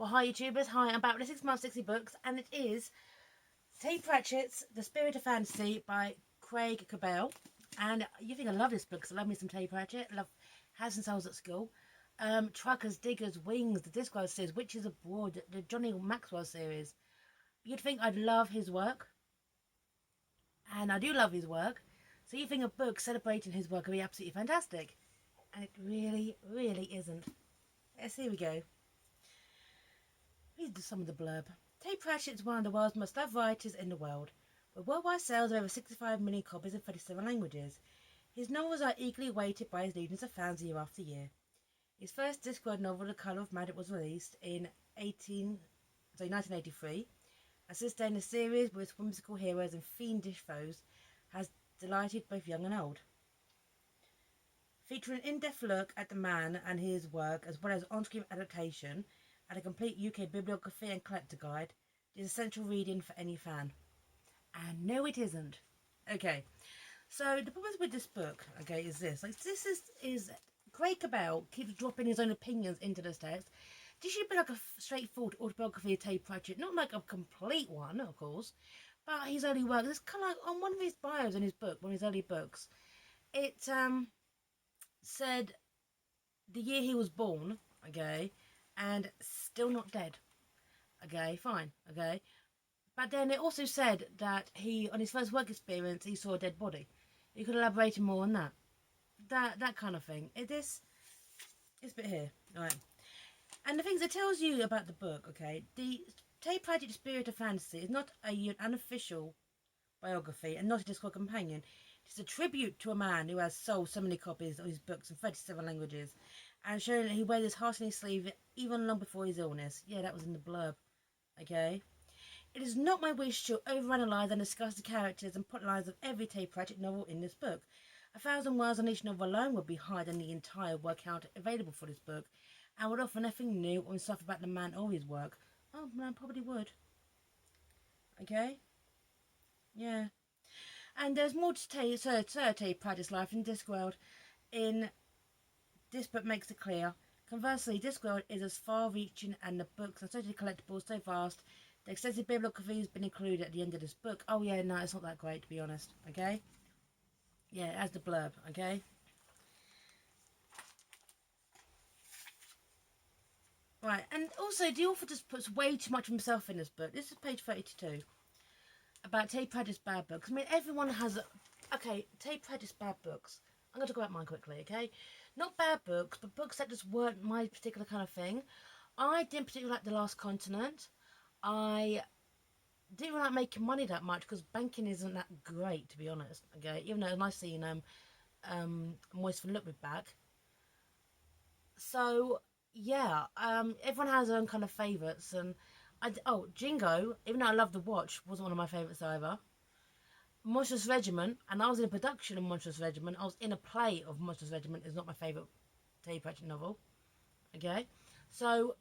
Well, hi YouTubers, hi, I'm back with 6 months 60 books, and it is Pratchett's The Spirit of Fantasy by Craig Cabell. And you think I love this book, because I love me some Pratchett, I love Has and Souls at School. Truckers, Diggers, Wings, the Discworld series, Witches Abroad, the Johnny Maxwell series. You'd think I'd love his work, and I do love his work, so you think a book celebrating his work would be absolutely fantastic. And it really, really isn't. Yes, here we go. Read some of the blurb. Pratchett is one of the world's most loved writers in the world, with worldwide sales of over 65 million copies in 37 languages. His novels are eagerly awaited by his legions of fans year after year. His first Discworld novel, The Colour of Magic, was released in 1983, and since then the series, with its whimsical heroes and fiendish foes, has delighted both young and old. Featuring an in-depth look at the man and his work, as well as on-screen adaptation, and a complete UK bibliography and collector guide, it is essential reading for any fan. And no, it isn't. Okay, so the problem with this book, okay, is this. Like, this is Craig Cabell keeps dropping his own opinions into this text. This should be like a straightforward autobiography of Pratchett, not like a complete one, of course, but his early work. It's kind of like on one of his bios in his book, one of his early books. It said the year he was born, okay, and still not dead. Okay, fine, okay. But then it also said that he, on his first work experience, he saw a dead body. You could elaborate more on that. That kind of thing. This bit here, alright. And the things it tells you about the book, okay, the Pratchett Spirit of Fantasy is not an unofficial biography and not a Discworld companion. It's a tribute to a man who has sold so many copies of his books in 37 languages, and showing that he wears his heart on his sleeve even long before his illness. Yeah, that was in the blurb. Okay? It is not my wish to overanalyze and discuss the characters and plotlines of every Pratchett novel in this book. 1,000 words on each novel alone would be higher than the entire word count available for this book, and would offer nothing new or stuff about the man or his work. Oh, man, probably would. Okay? Yeah. And there's more to Pratchett's life in Discworld. In this book makes it clear. Conversely, Discworld is as far-reaching, and the books and social collectibles so vast. The extensive bibliography has been included at the end of this book. Oh yeah, no, it's not that great, to be honest. Okay. Yeah, it has the blurb. Okay. Right, and also the author just puts way too much of himself in this book. This is page 32 about Pratchett's bad books. I mean, everyone has. Okay, Pratchett's bad books. I'm going to talk about mine quickly, okay? Not bad books, but books that just weren't my particular kind of thing. I didn't particularly like The Last Continent. I didn't really like making money that much because banking isn't that great, to be honest. Okay, even though it was nice seeing Moist from Lookwood back. So yeah, everyone has their own kind of favourites, and Jingo, even though I love the watch, wasn't one of my favourites either. Monstrous Regiment, and I was in a production of Monstrous Regiment. I was in a play of Monstrous Regiment. Is not my favourite Pratchett novel. Okay, so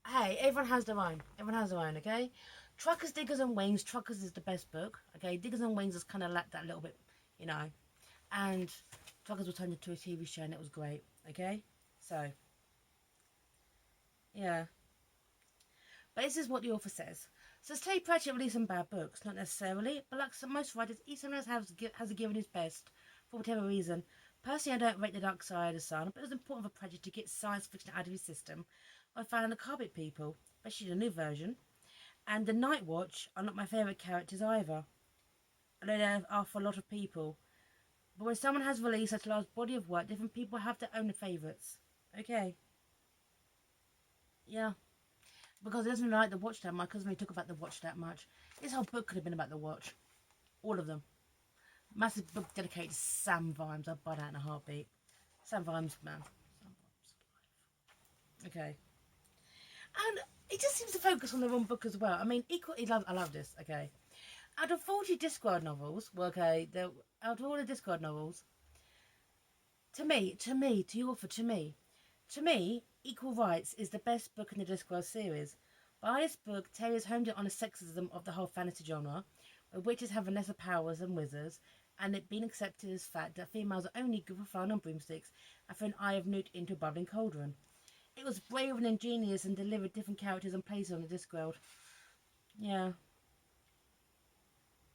hey, everyone has their own. Everyone has their own. Okay, Truckers, Diggers, and Wings. Truckers is the best book. Okay, Diggers and Wings has kind of lacked that little bit, you know. And Truckers was turned into a TV show, and it was great. Okay, so yeah. But this is what the author says. Says Pratchett released some bad books, not necessarily, but like most writers, he sometimes has given his best, for whatever reason. Personally, I don't rate The Dark Side of the Sun, but it was important for Pratchett to get science fiction out of his system. I found the Carpet People, especially the new version, and the Night Watch are not my favourite characters either, although they are for a lot of people. But when someone has released such a large body of work, different people have their own favourites. Okay. Yeah. Because he doesn't like the watch that much, because we talk about the watch that much. This whole book could have been about the watch. All of them. Massive book dedicated to Sam Vimes. I'd buy that in a heartbeat. Sam Vimes, man. Sam Vimes. Okay. And it just seems to focus on the wrong book as well. I mean, I love this, okay. Out of 40 Discworld novels, well, okay, out of all the Discworld novels, to me, Equal Rights is the best book in the Discworld series. By this book, Terry has homed in on the sexism of the whole fantasy genre, where witches have lesser powers than wizards, and it being accepted as fact that females are only good for fun on broomsticks and for an eye of newt into a bubbling cauldron. It was brave and ingenious and delivered different characters and places on the Discworld. Yeah.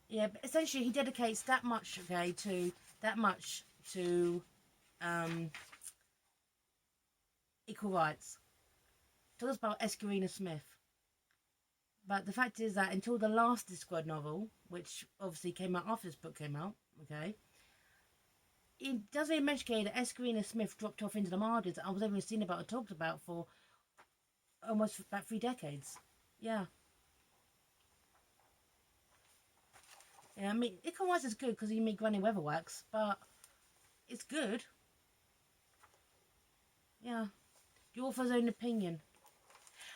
Yeah, but essentially he dedicates that much, okay, to um, equal rights. Talks about Escarina Smith. But the fact is that until the last Discworld novel, which obviously came out after this book came out, okay, it doesn't even mention that Escarina Smith dropped off into the margins and was never seen about or talked about for almost about 3 decades. Yeah. Yeah, I mean, Equal Rights is good because you meet Granny Weatherwax, but it's good. Yeah. The author's own opinion.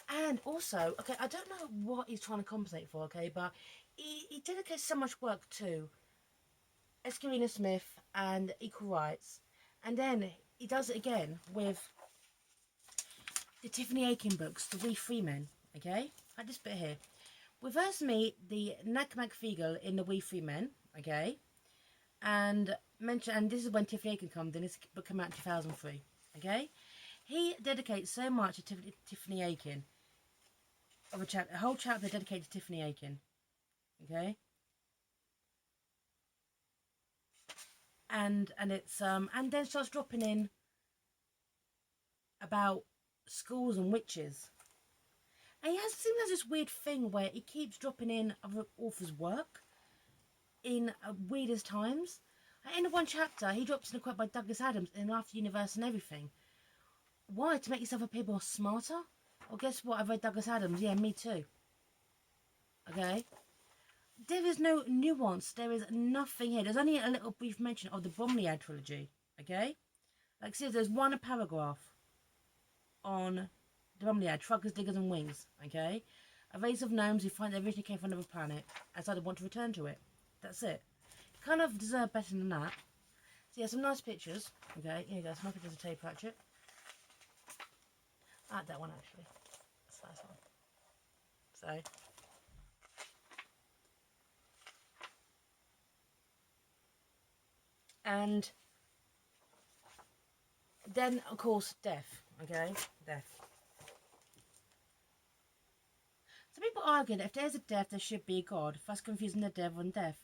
And also, okay, I don't know what he's trying to compensate for, okay, but he dedicates so much work to Escarina Smith and Equal Rights. And then he does it again with the Tiffany Aiken books, The We Free Men, okay? Like this bit here. We first meet the Nakmak Fiegel in The We Free Men, okay? And this is when Tiffany Aiken comes in. This book came out in 2003, okay? He dedicates so much to Tiffany Aiken, of a whole chapter dedicated to Tiffany Aiken, okay? And it's and then starts dropping in about schools and witches. And seems to have this weird thing where he keeps dropping in other authors' work in weirdest times. In one chapter, he drops in a quote by Douglas Adams in After Universe and Everything. Why? To make yourself appear more smarter? Well, guess what? I've read Douglas Adams. Yeah, me too. Okay? There is no nuance. There is nothing here. There's only a little brief mention of the Bromley trilogy. Okay? Like, see, there's one paragraph on the Bromley Truckers, Diggers and Wings. Okay? A race of gnomes who find they originally came from another planet and so they want to return to it. That's it. Kind of deserve better than that. So yeah, some nice pictures. Okay, here you go. Some nice pictures of Tay Pratchett. I like that one actually. That's a nice one. So and then of course death. Okay, death. Some people argue that if there's a death, there should be a god, thus confusing the devil and death.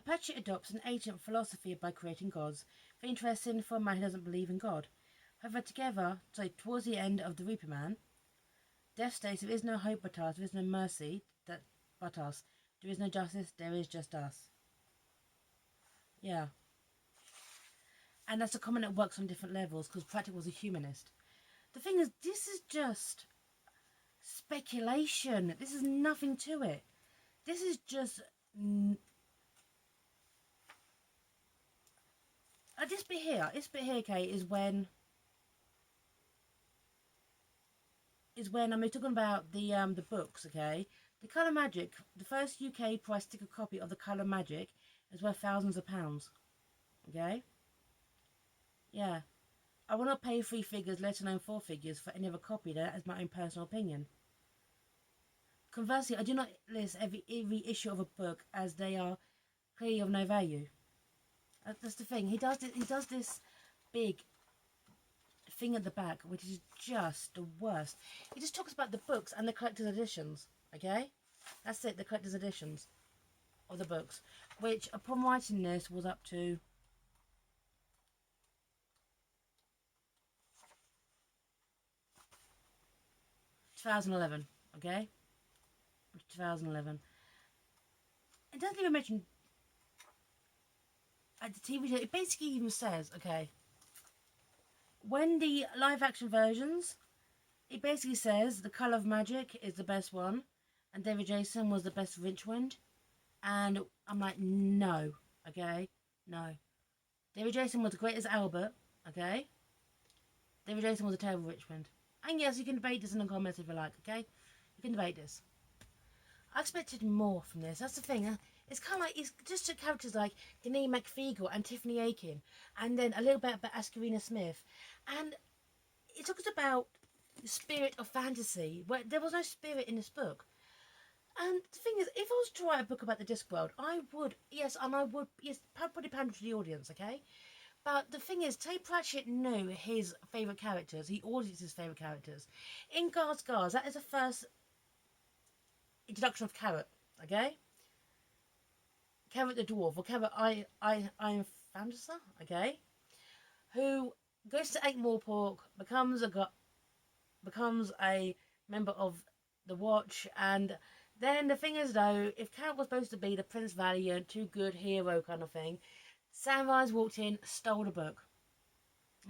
Pratchett adopts an ancient philosophy by creating gods, very interesting for a man who doesn't believe in God. However, towards the end of the Reaper Man, Death states there is no hope but us, there is no mercy but us, there is no justice, there is just us. Yeah. And that's a comment that works on different levels because Pratchett was a humanist. The thing is, this is just speculation. This is nothing to it. This is just this bit here, okay, is when I'm talking about the books, okay. The Colour Magic, the first UK price sticker copy of the Colour Magic is worth thousands of pounds. Okay. Yeah. I will not pay 3 figures, let alone 4 figures, for any other copy. That is my own personal opinion. Conversely, I do not list every issue of a book as they are clearly of no value. That's the thing. He does this big thing at the back, which is just the worst. He just talks about the books and the collector's editions. Okay, that's it. The collector's editions of the books, which upon writing this was up to 2011. Okay, 2011. It doesn't even mention at the TV show. It basically even says, okay, when the live action versions, it basically says the Colour of Magic is the best one, and David Jason was the best Richmond. And I'm like, no, okay, no. David Jason was the greatest Albert, okay. David Jason was a terrible Richmond. And yes, you can debate this in the comments if you like, okay? You can debate this. I expected more from this. That's the thing. It's kind of like, it's just characters like Denise McFeagle and Tiffany Aiken, and then a little bit about Ascarina Smith. And it talks about the spirit of fantasy, where there was no spirit in this book. And the thing is, if I was to write a book about the Discworld, I would, yes, probably pander to the audience, okay? But the thing is, Terry Pratchett knew his favourite characters. He audits his favourite characters. In Guards, that is the first introduction of Carrot, okay? Carrot the Dwarf, or Carrot I Fantasy, okay? Who goes to Ankh-Morpork, becomes a member of the Watch, and then the thing is though, if Carrot was supposed to be the Prince Valiant, too good hero kind of thing, Sam Rhimes walked in, stole the book.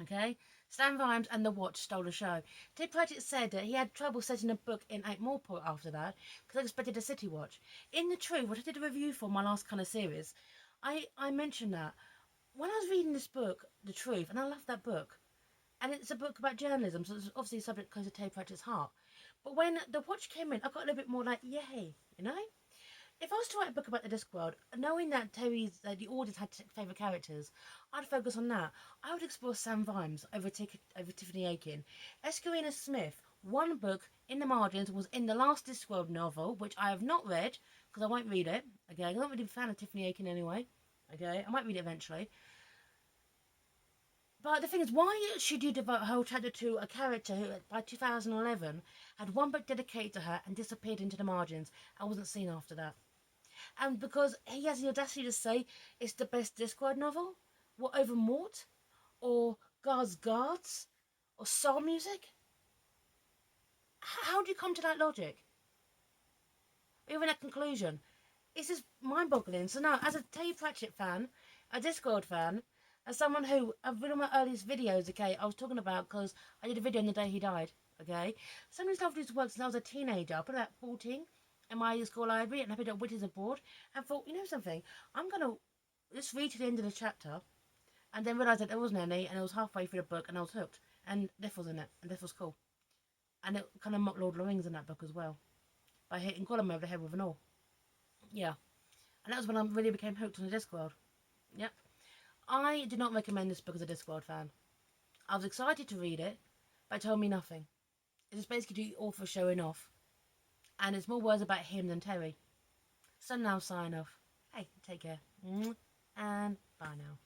Okay? Sam Rhimes and the Watch stole the show. Ted Pratchett said that he had trouble setting a book in Ankh-Morpork after that because I expected a City Watch. In the truth, what I did a review for my last kind of series, I mentioned that when I was reading this book, The Truth, and I love that book, and it's a book about journalism, so it's obviously a subject close to Ted Pratchett's heart. But when the Watch came in, I got a little bit more like, yay, you know? If I was to write a book about the Discworld, knowing that the audience had favourite characters, I'd focus on that. I would explore Sam Vimes over Tiffany Aiken. Escarina Smith, one book in the margins, was in the last Discworld novel, which I have not read, because I won't read it. Okay, I'm not really a fan of Tiffany Aiken anyway. Okay, I might read it eventually. But the thing is, why should you devote a whole chapter to a character who, by 2011, had one book dedicated to her and disappeared into the margins and wasn't seen after that? And because he has the audacity to say it's the best Discworld novel? What, over Mort? Or Guards? Or Soul Music? How do you come to that logic? Even that conclusion? It's just mind-boggling. So now, as a Terry Pratchett fan, a Discworld fan, as someone who, I've been on my earliest videos, okay, I was talking about, because I did a video on the day he died, okay? Someone's loved his work since I was a teenager, I put about 14, in my school library, and I picked up Witches Abroad, and thought, you know something, I'm going to just read to the end of the chapter, and then realised that there wasn't any, and it was halfway through the book, and I was hooked, and Death was in it, and Death was cool. And it kind of mocked Lord of the Rings in that book as well, by hitting Gollum over the head with an oar. Yeah. And that was when I really became hooked on the Discworld. Yep. I did not recommend this book as a Discworld fan. I was excited to read it, but it told me nothing. It's basically the author showing off. And it's more words about him than Terry. So now sign off. Hey, take care. And bye now.